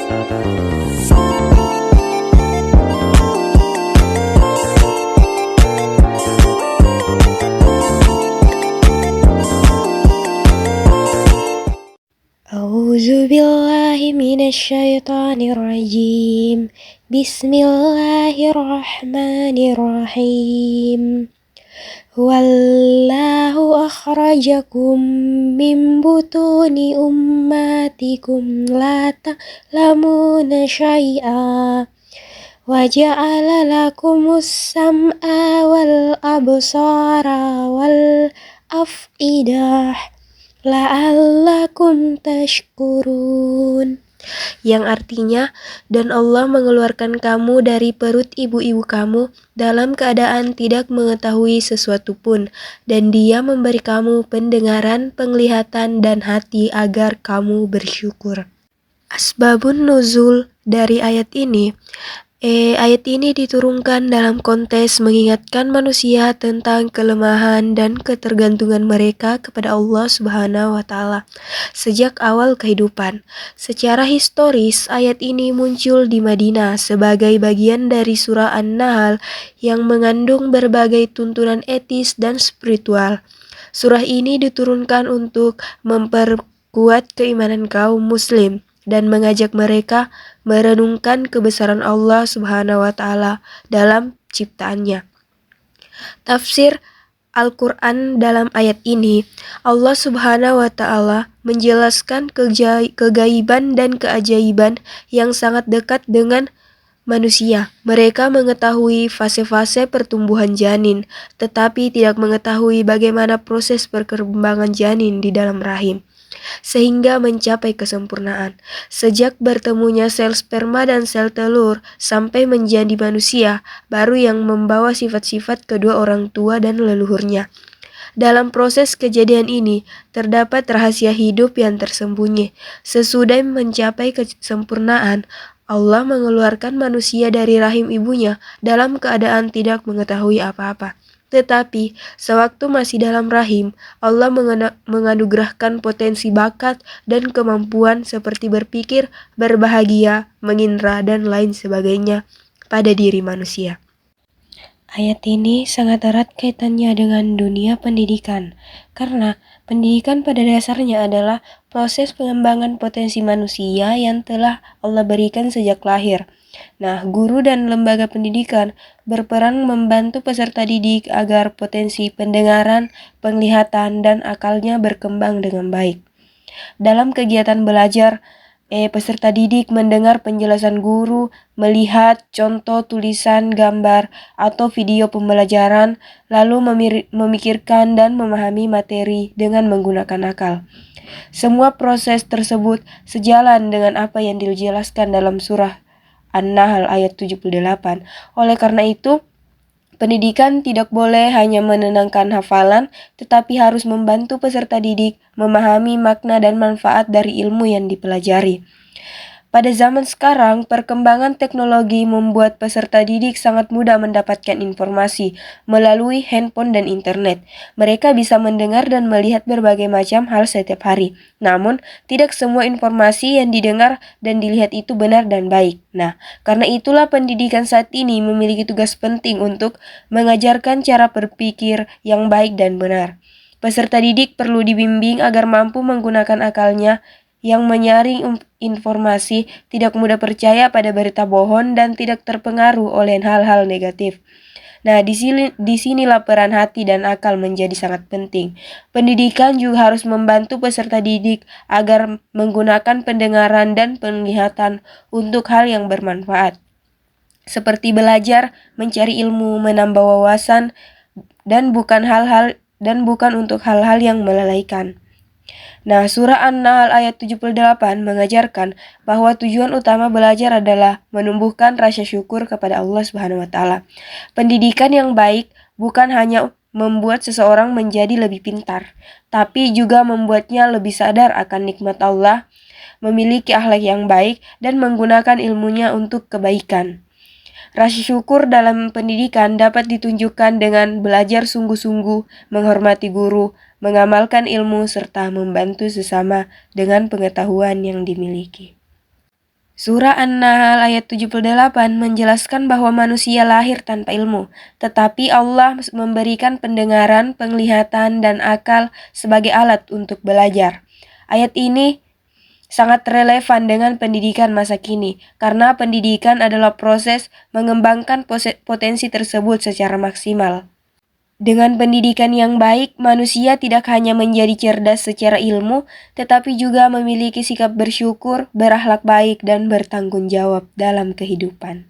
A'udzu billahi minasyaitonir rajim. Bismillahirrahmanirrahim. Wallahu akhrajakum min butuni ummatikum la ta'lamuna syai'a wa ja'ala lakumus sam'a wal absara wal af'idah la'allakum tashkurun, yang artinya, dan Allah mengeluarkan kamu dari perut ibu-ibu kamu dalam keadaan tidak mengetahui sesuatu pun, dan Dia memberi kamu pendengaran, penglihatan, dan hati agar kamu bersyukur. Asbabun nuzul dari ayat ini. Ayat ini diturunkan dalam konteks mengingatkan manusia tentang kelemahan dan ketergantungan mereka kepada Allah Subhanahu wa Ta'ala sejak awal kehidupan. Secara historis, ayat ini muncul di Madinah sebagai bagian dari surah An-Nahl yang mengandung berbagai tuntunan etis dan spiritual. Surah ini diturunkan untuk memperkuat keimanan kaum muslim dan mengajak mereka merenungkan kebesaran Allah Subhanahu wa Ta'ala dalam ciptaannya. Tafsir Al-Quran dalam ayat ini, Allah Subhanahu wa Ta'ala menjelaskan kegaiban dan keajaiban yang sangat dekat dengan manusia. Mereka mengetahui fase-fase pertumbuhan janin, tetapi tidak mengetahui bagaimana proses perkembangan janin di dalam rahim sehingga mencapai kesempurnaan. Sejak bertemunya sel sperma dan sel telur sampai menjadi manusia, baru yang membawa sifat-sifat kedua orang tua dan leluhurnya. Dalam proses kejadian ini, terdapat rahasia hidup yang tersembunyi. Sesudah mencapai kesempurnaan, Allah mengeluarkan manusia dari rahim ibunya dalam keadaan tidak mengetahui apa-apa. Tetapi, sewaktu masih dalam rahim, Allah menganugerahkan potensi bakat dan kemampuan seperti berpikir, berbahagia, mengindra, dan lain sebagainya pada diri manusia. Ayat ini sangat erat kaitannya dengan dunia pendidikan, karena pendidikan pada dasarnya adalah proses pengembangan potensi manusia yang telah Allah berikan sejak lahir. Nah, guru dan lembaga pendidikan berperan membantu peserta didik agar potensi pendengaran, penglihatan, dan akalnya berkembang dengan baik. Dalam kegiatan belajar, peserta didik mendengar penjelasan guru, melihat contoh tulisan, gambar, atau video pembelajaran, lalu memikirkan dan memahami materi dengan menggunakan akal. Semua proses tersebut sejalan dengan apa yang dijelaskan dalam surah An-Nahl ayat 78. Oleh karena itu, pendidikan tidak boleh hanya menenangkan hafalan, tetapi harus membantu peserta didik memahami makna dan manfaat dari ilmu yang dipelajari. Pada zaman sekarang, perkembangan teknologi membuat peserta didik sangat mudah mendapatkan informasi melalui handphone dan internet. Mereka bisa mendengar dan melihat berbagai macam hal setiap hari. Namun, tidak semua informasi yang didengar dan dilihat itu benar dan baik. Nah, karena itulah pendidikan saat ini memiliki tugas penting untuk mengajarkan cara berpikir yang baik dan benar. Peserta didik perlu dibimbing agar mampu menggunakan akalnya yang menyaring informasi, tidak mudah percaya pada berita bohong, dan tidak terpengaruh oleh hal-hal negatif. Nah, disinilah peran hati dan akal menjadi sangat penting. Pendidikan juga harus membantu peserta didik agar menggunakan pendengaran dan penglihatan untuk hal yang bermanfaat, seperti belajar, mencari ilmu, menambah wawasan, dan bukan untuk hal-hal yang melalaikan. Nah, surah An-Nahl ayat 78 mengajarkan bahwa tujuan utama belajar adalah menumbuhkan rasa syukur kepada Allah Subhanahu wa Ta'ala. Pendidikan yang baik bukan hanya membuat seseorang menjadi lebih pintar, tapi juga membuatnya lebih sadar akan nikmat Allah, memiliki akhlak yang baik, dan menggunakan ilmunya untuk kebaikan. Rasa syukur dalam pendidikan dapat ditunjukkan dengan belajar sungguh-sungguh, menghormati guru, mengamalkan ilmu, serta membantu sesama dengan pengetahuan yang dimiliki. Surah An-Nahl ayat 78 menjelaskan bahwa manusia lahir tanpa ilmu, tetapi Allah memberikan pendengaran, penglihatan, dan akal sebagai alat untuk belajar. Ayat ini sangat relevan dengan pendidikan masa kini, karena pendidikan adalah proses mengembangkan potensi tersebut secara maksimal. Dengan pendidikan yang baik, manusia tidak hanya menjadi cerdas secara ilmu, tetapi juga memiliki sikap bersyukur, berakhlak baik, dan bertanggung jawab dalam kehidupan.